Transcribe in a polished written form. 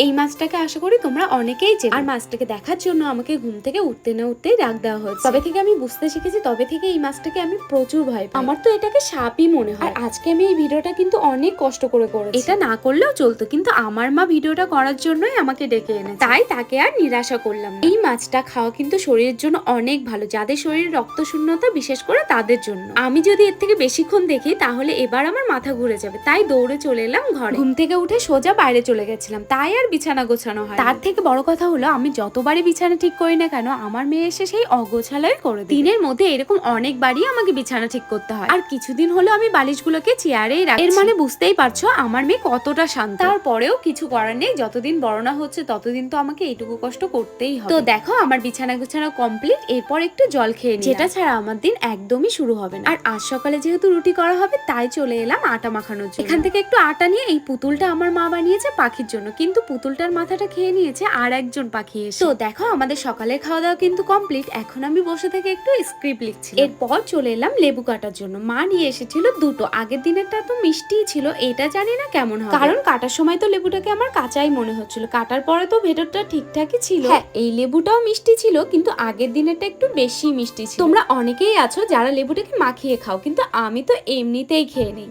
এই মাছটাকে আশা করি তোমরা অনেকেই চেনো। আর মাছটাকে দেখার জন্য আমাকে ঘুম থেকে উঠতে না উঠতেই ডাক দেওয়া হয়েছে। তবে থেকে আমি বুঝতে শিখেছি, তবে থেকে এই মাছটাকে আমি প্রচুর ভয় পাই। আমার তো এটাকে সাপই মনে হয়। আর আজকে আমি এই ভিডিওটা কিন্তু অনেক কষ্ট করে করেছি। এটা না করলেও চলতো, কিন্তু আমার মা ভিডিওটা করার জন্যই আমাকে ডেকে এনেছে, তাই তাকে আর নিরাশা করলাম না। এই মাছটা খাওয়া কিন্তু শরীরের জন্য অনেক ভালো, যাদের শরীরে রক্ত শূন্যতা, বিশেষ করে তাদের জন্য। আমি যদি এর থেকে বেশিক্ষণ দেখি তাহলে এবার আমার মাথা ঘুরে যাবে, তাই দৌড়ে চলে এলাম ঘরে। ঘুম থেকে উঠে সোজা বাইরে চলে গেছিলাম, তাই আর বিছানা গোছানো হয়। তার থেকে বড় কথা হলো, আমি যতবারই বিছানা ঠিক করি না কেন, আমার মেয়ে এসে সেই অগোছালাই করে দেয়। দিনের মধ্যে এরকম অনেকবারই আমাকে বিছানা ঠিক করতে হয়। আর কিছুদিন হলো আমি বালিশগুলোকে চেয়ারেই রাখছি। এর মানে বুঝতেই পারছো আমার মেয়ে কতটা শান্ত। তারপরেও কিছু করার নেই, যতদিন বড় না হচ্ছে ততদিন তো আমাকে এইটুকু কষ্ট করতেই হবে। তো দেখো আমার বিছানা গোছানো কমপ্লিট। এরপর একটু জল খেয়ে নিই, যেটা ছাড়া আমার দিন একদমই শুরু হবে না। আর আজ সকালে যেহেতু রুটি করা হবে, তাই চলে এলাম আটা মাখানোর জন্য। এখান থেকে একটু আটা নিয়ে, এই পুতুলটা আমার মা বানিয়েছে পাখির জন্য, কিন্তু পুতুলটার মাথাটা খেয়ে নিয়েছে আর একজন পাখি এসে। তো দেখো আমাদের সকালের খাওয়া দাওয়া কিন্তু কমপ্লিট। এখন আমি বসে থেকে একটু স্ক্রিপ্ট লিখছি। এরপর চলে এলাম লেবু কাটার জন্য। মা নিয়ে এসেছিল দুটো। আগের দিনেরটা তো মিষ্টিই ছিল, এটা জানি না কেমন হবে, কারণ কাটার সময় তো লেবুটাকে আমার কাঁচাই মনে হচ্ছিল। কাটার পরে তো ভেতরটা ঠিকঠাকই ছিল। হ্যাঁ, এই লেবুটাও মিষ্টি ছিল, কিন্তু আগের দিনেরটা একটু বেশি মিষ্টি ছিল। তোমরা অনেকেই আছো যারা লেবুটাকে মাখিয়ে খাও, কিন্তু আমি তো এমনিতেই খেয়ে নিই।